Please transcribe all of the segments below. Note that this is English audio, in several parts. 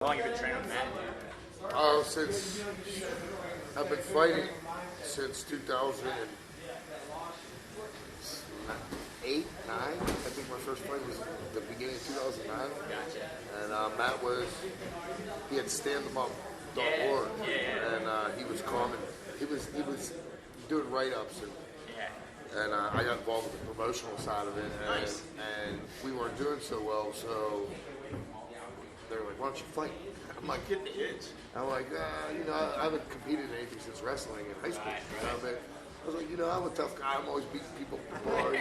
How long have you been training with Matt? Since I've been fighting since 2008, 9. I think my first fight was the beginning of 2009. Gotcha. And Matt he had standemup.org, and he was calming. He was doing write-ups, and I got involved with the promotional side of it, and we weren't doing so well, so they were like, "Why don't you fight?" I'm like, Get the itch. I haven't competed in anything since wrestling in high school. But I was like, I'm a tough guy. I'm always beating people at the bar.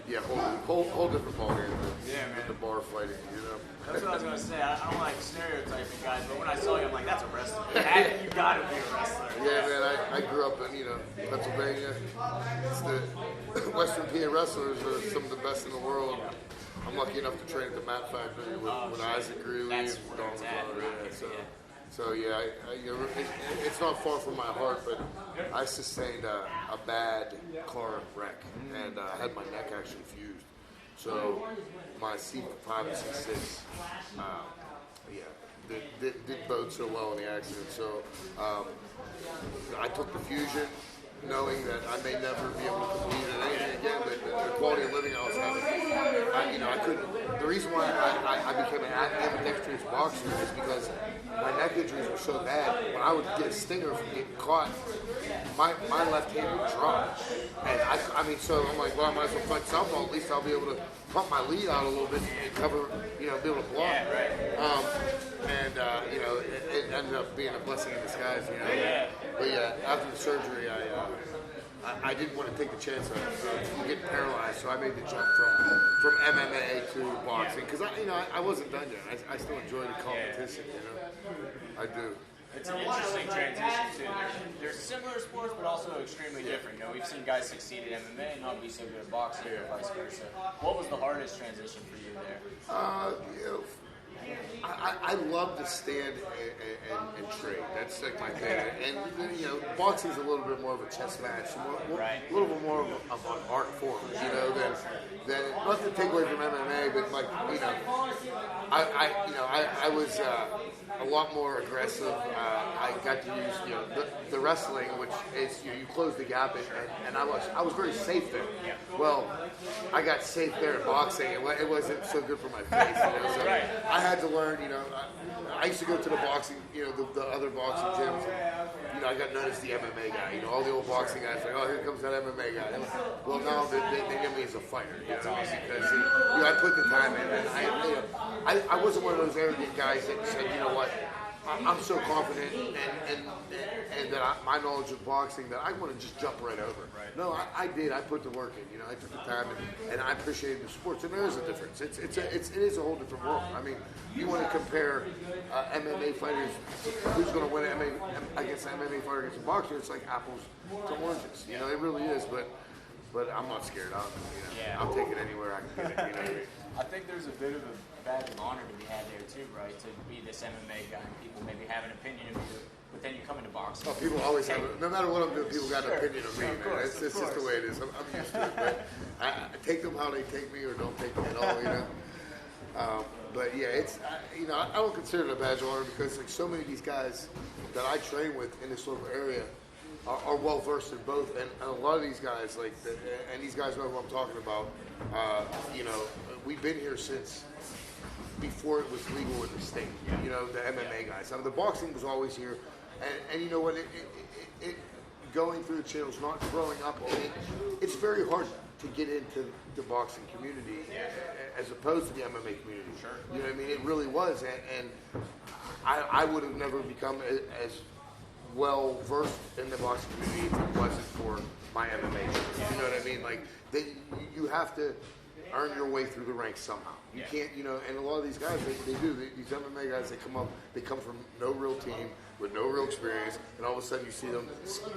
Yeah, whole different ballgame than the bar fighting. That's what I was gonna say. I don't like stereotyping guys, but when I saw you, I'm like, that's a wrestler. You gotta be a wrestler. Yeah, man. I grew up in Pennsylvania. It's the Western PA wrestlers are some of the best in the world. I'm lucky enough to train at the Mat Factory with Isaac Greeley and Don it's not far from my heart, but I sustained a bad car wreck, and I had my neck actually fused. So my C5 and C6, didn't bode so well in the accident. So I took the fusion, knowing that I may never be able to compete at anything again, but the quality of living I was having, I couldn't. The reason why I became an ambidextrous boxer is because my neck injuries were so bad. When I would get a stinger from getting caught, my left hand would drop, and so I'm like, well, I might as well fight southpaw. At least I'll be able to pump my lead out a little bit and cover, be able to block. It ended up being a blessing in disguise. But after the surgery, I didn't want to take the chance of getting paralyzed, so I made the jump from MMA to boxing because I wasn't done yet. I still enjoy the competition. I do. It's an interesting transition too. They're similar sports, but also extremely different. We've seen guys succeed at MMA and not be so good at boxing, or vice versa. What was the hardest transition for you there? I love to stand and trade. That's like my thing. And boxing is a little bit more of a chess match, a little bit more of an art form, than not to take away from MMA, but I was a lot more aggressive. I got to use the wrestling, which is you close the gap, and I was very safe there. Well, I got safe there in boxing. It wasn't so good for my face. So I had to learn. I used to go to the boxing, the other boxing gyms. I got known as the MMA guy. All the old boxing guys like, oh, here comes that MMA guy. Well, now they know me as a fighter. Because I put the time in, and I wasn't one of those arrogant guys that said, I'm so confident and that my knowledge of boxing that I want to just jump right over. No, I did. I put the work in. I took the time and I appreciated the sports. And there is a difference. It is a whole different world. You want to compare MMA fighters, who's going to win against an MMA fighter against a boxer? It's like apples to oranges. It really is. But I'm not scared. I'll take it anywhere I can get it. I think there's a bit of a badge of honor to be had there too, right? To be this MMA guy, and people maybe have an opinion of you, but then you come into boxing. Oh, people always have. No matter what I'm doing, people got an opinion of me, man. It's just the way it is. I'm used to it. But I take them how they take me, or don't take me at all. But it's I don't consider it a badge of honor because like so many of these guys that I train with in this local area are well versed in both, and a lot of these guys and these guys know what I'm talking about. We've been here since before it was legal in the state. The MMA guys. The boxing was always here, and you know what? It going through the channels, not growing up in it, it's very hard to get into the boxing community as opposed to the MMA community. Sure. It really was, and I would have never become as well versed in the boxing community if it wasn't for my MMA. You know what I mean? Like you have to earn your way through the ranks somehow. You can't, and a lot of these guys, they do. These MMA guys, they come from no real team with no real experience, and all of a sudden you see them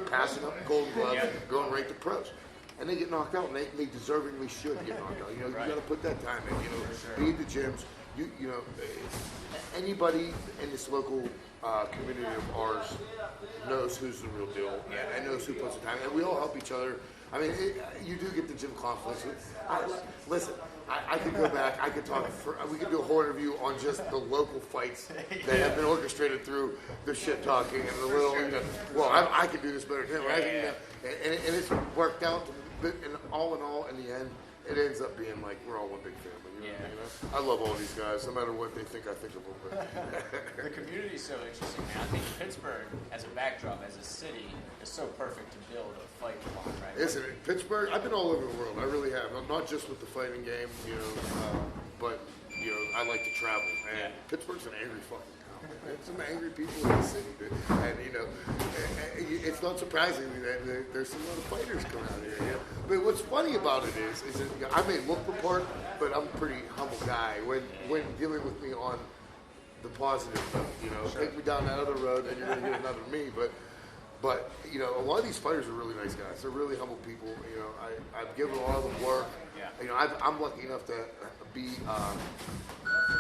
passing up Golden Gloves, going right to pros. And they get knocked out, and they deservingly should get knocked out. You got to put that time in. Be at the gyms. Anybody in this local community of ours knows who's the real deal and knows who puts the time. And we all help each other. You do get the gym conflicts. Listen, I could go back. I could talk. We could do a whole interview on just the local fights that have been orchestrated through the shit talking and the little. Well, I could do this better than him. And it's worked out. But in all, in the end, it ends up being like we're all one big family. You know? I love all these guys, no matter what they think I think of them. The community is so interesting, man. I think Pittsburgh, as a backdrop, as a city, is so perfect to build a fight upon, right? Isn't it? Pittsburgh, I've been all over the world. I really have. Not just with the fighting game, but I like to travel. And Pittsburgh's an angry fucking town. There's some angry people in the city, dude. And it's not surprising that there's some lot of fighters coming out here. But what's funny about it is that I may look the part, but I'm a pretty humble guy when dealing with me on the positive stuff. Take me down that other road, and you're gonna get another me. But a lot of these fighters are really nice guys. They're really humble people. I've given a lot of them work. I'm lucky enough to be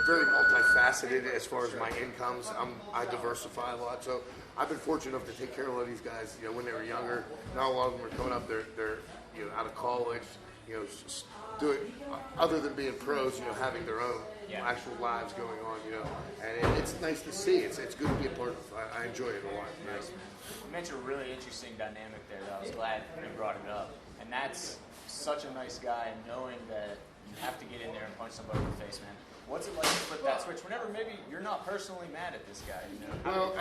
very multifaceted as far as my incomes. I diversify a lot, so I've been fortunate enough to take care of a lot of these guys. When they were younger. Now a lot of them are coming up. They're out of college. Do it other than being pros. Having their own actual lives going on. And it's nice to see. It's good to be a part of. I enjoy it a lot. Nice. You mentioned a really interesting dynamic there that I was glad you brought it up. And that's such a nice guy, knowing that you have to get in there and punch somebody in the face, man. What's it like to flip that switch whenever maybe you're not personally mad at this guy? Well,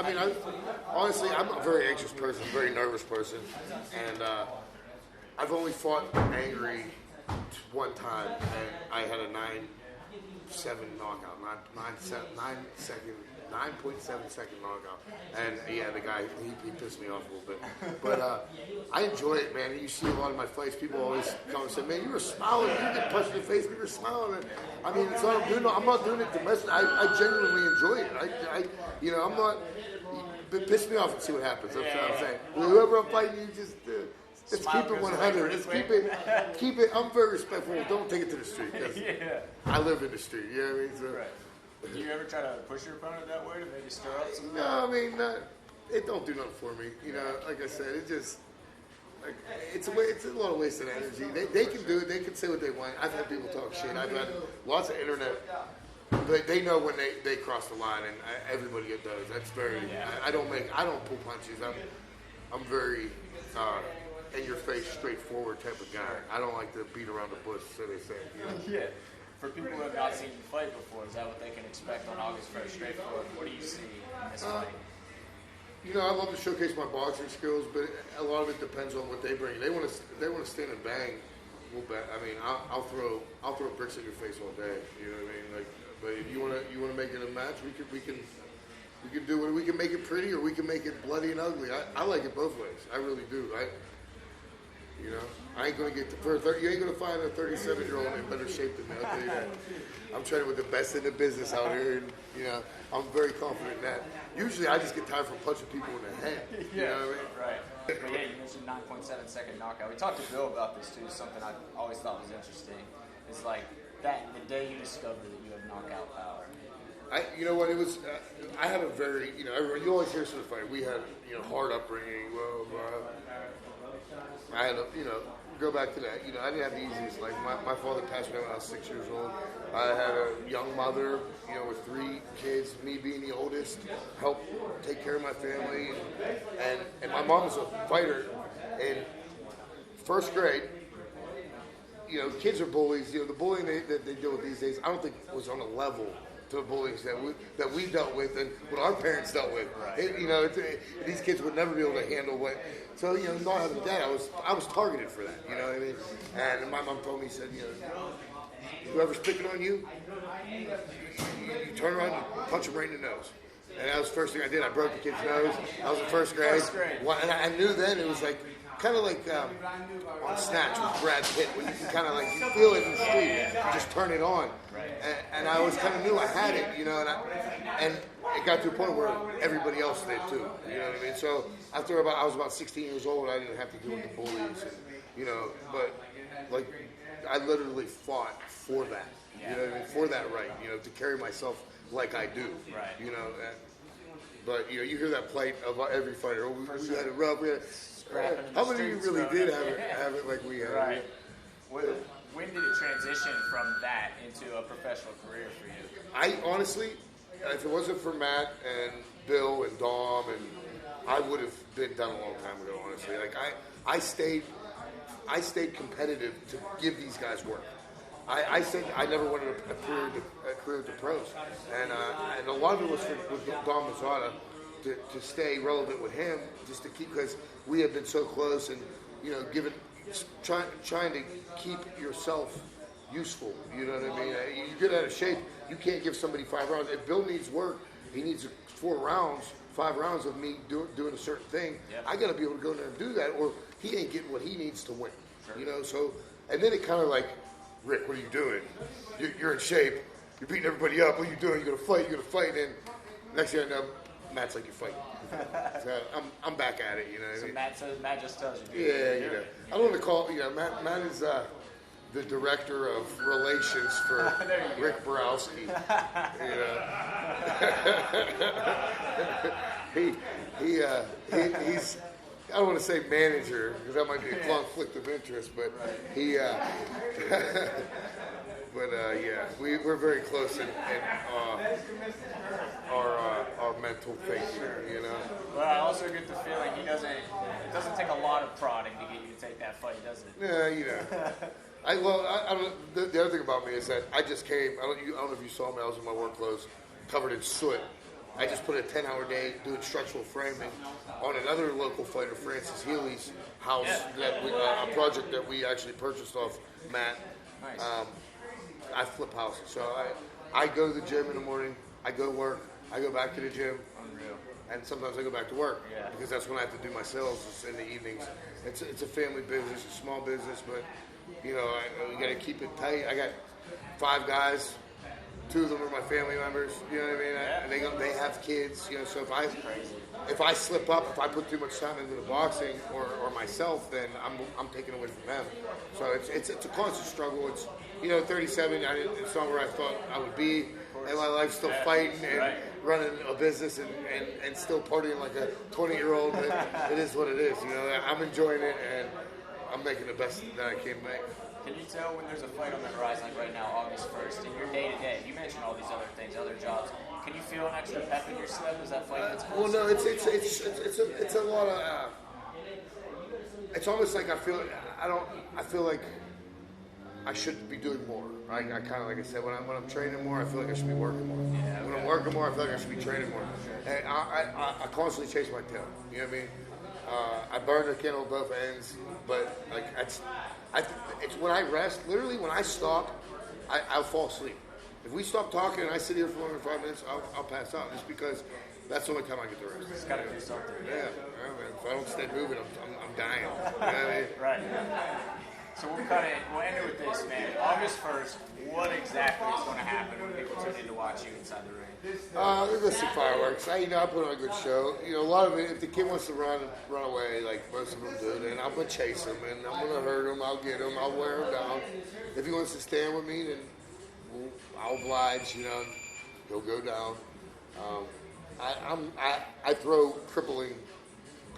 honestly, I'm a very anxious person, very nervous person. And I've only fought angry one time, and I had a 9.7 knockout, 9.7 second knockout. And the guy, he pissed me off a little bit. But I enjoy it, man. You see a lot of my fights, people always come and say, man, you were smiling, you get punched in the face, but you were smiling. It's not, I'm not doing it domestic. I genuinely enjoy it. I'm not, piss me off and see what happens. That's what I'm saying. Whoever I'm fighting, you just... Let's keep it 100. Let's keep it. I'm very respectful. Don't take it to the street. I live in the street. You know what I mean? So, right. Do you ever try to push your opponent that way to maybe stir up some? No, it don't do nothing for me. Like I said, it just it's a lot of wasted energy. They can do it. They can say what they want. I've had people talk shit. I've had lots of internet. But they know when they cross the line, and everybody does. That's very. I don't pull punches. I'm very. In your face, straightforward type of guy. I don't like to beat around the bush, so they say. Yeah. For people who have not seen you fight before, is that what they can expect on August 1st? Straightforward. What do you see in this fight? I love to showcase my boxing skills, but a lot of it depends on what they bring. They want to stand and bang. We'll bet. I'll throw bricks in your face all day. You know what I mean? But if you want to make it a match, we can do it. We can make it pretty, or we can make it bloody and ugly. I like it both ways. I really do. I ain't gonna get you ain't gonna find a 37-year-old in better shape than me. I'll tell you that. I'm training with the best in the business out here, and I'm very confident in that. Usually, I just get tired from punching people in the head. You know what I mean? Right. But you mentioned 9.7 second knockout. We talked to Bill about this too. Something I always thought was interesting. It's like that the day you discover that you have knockout power. It was. I had a very, you always hear sort of fight. We had, hard upbringing. I had go back to that. I didn't have the easiest life. My father passed away when I was 6 years old. I had a young mother, with 3 kids, me being the oldest, helped take care of my family. And my mom was a fighter. In first grade, kids are bullies. The bullying that they deal with these days, I don't think was on a level to the bullies that we dealt with and what our parents dealt with. Right. These kids would never be able to handle what. So not having that, I was targeted for that. You know what I mean? And my mom told me, said, whoever's picking on you, you turn around and punch him right in the nose. And that was the first thing I did. I broke the kid's nose. I was in first grade. And I knew then it was kind of like on Snatch with Brad Pitt, when you can kind of you feel it in the street, just turn it on. And I always kind of knew I had it, and it got to a point where everybody else did too. You know what I mean? So after I was about 16 years old, I didn't have to deal with the bullies, but I literally fought for that. You know what I mean? For that right, to carry myself like I do. Right. But you hear that plight of every fighter. We had it rough. How many of you really did have it like we had? Right. when did it transition from that into a professional career for you? I honestly, if it wasn't for Matt and Bill and Dom, and I would have been done a long time ago. Honestly, like I stayed competitive to give these guys work. I said I never wanted a career with the pros, and a lot of it was with Dom Mazzata to stay relevant with him, just to keep, because we have been so close, and trying to keep yourself useful. You know what I mean? You get out of shape, you can't give somebody 5 rounds. If Bill needs work, he needs 5 rounds of me doing a certain thing. Yep. I got to be able to go in there and do that, or he ain't getting what he needs to win. Sure. You know, so, and then it kind of like, Rick, what are you doing? You're in shape. You're beating everybody up. What are you doing? You're going to fight. And next thing I know, Matt's like, you're fighting. So I'm back at it, you know. So Matt just tells you. Yeah, you know. I don't want to call, Matt is the director of relations for Rick Borowski. He's, I don't want to say manager, because that might be a conflict of interest, but we're very close in our mental thinking, you know. Well, I also get the feeling it doesn't take a lot of prodding to get you to take that fight, does it? Yeah, you know. I don't. The other thing about me is that I just came. I don't know if you saw me. I was in my work clothes, covered in soot. I just put a 10-hour day doing structural framing on another local fighter, Francis Healy's house, a project that we actually purchased off Matt. Nice. I flip houses. So I go to the gym in the morning, I go to work, I go back to the gym. Unreal. And sometimes I go back to work, yeah, because that's when I have to do my sales in the evenings. It's a family business, a small business, but we got to keep it tight. I got 5 guys. 2 of them are my family members, you know what I mean? Yeah. And they have kids, you know. So if I slip up, if I put too much time into the boxing or myself, then I'm taking away from them. So it's a constant struggle. It's 37. It's not where I thought I would be, and my life's still fighting and running a business and still partying like a 20-year-old. It is what it is, you know. I'm enjoying it, and I'm making the best that I can make. Can you tell when there's a fight on the horizon, like right now, August 1st, in your day-to-day? You mentioned all these other things, other jobs. Can you feel an extra pep in your step as that fight gets closer? Well, no, it's a lot of. It's almost like I feel like I should be doing more. I kind of, like I said, when I'm training more, I feel like I should be working more. Yeah, okay. When I'm working more, I feel like I should be training more. And I constantly chase my tail. You know what I mean? I burn the candle at both ends, but like it's when I rest. Literally, when I stop, I'll fall asleep. If we stop talking and I sit here for longer than 5 minutes, I'll pass out, just because that's the only time I get to rest. It's got to do something. Yeah, man. If I don't stay moving, I'm dying. You know what I mean? Right. So we'll end it with this, man. August 1st, what exactly is going to happen when people tune in to watch you inside the ring? We're going to see fireworks. I put on a good show. A lot of it, if the kid wants to run away, like most of them do, then I'm going to chase him, and I'm going to hurt him. I'll get him. I'll wear him down. If he wants to stand with me, then I'll oblige. He'll go down. I throw crippling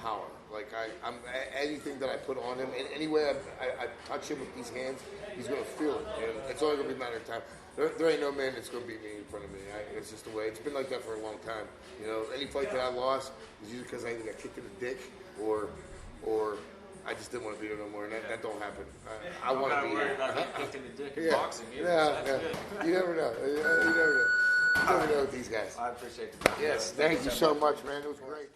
power. Like I'm anything that I put on him, and any way I touch him with these hands, he's going to feel it. And it's only going to be a matter of time. There ain't no man that's going to beat me in front of me. It's just the way. It's been like that for a long time. Any fight that I lost is usually because I either got kicked in the dick or I just didn't want to beat him no more. And that don't happen. I want to beat him. I'm not worried about getting kicked in the dick in boxing either. Yeah. You never know. You never know with these guys. I appreciate the time. Yes, thank you so much, man. It was great.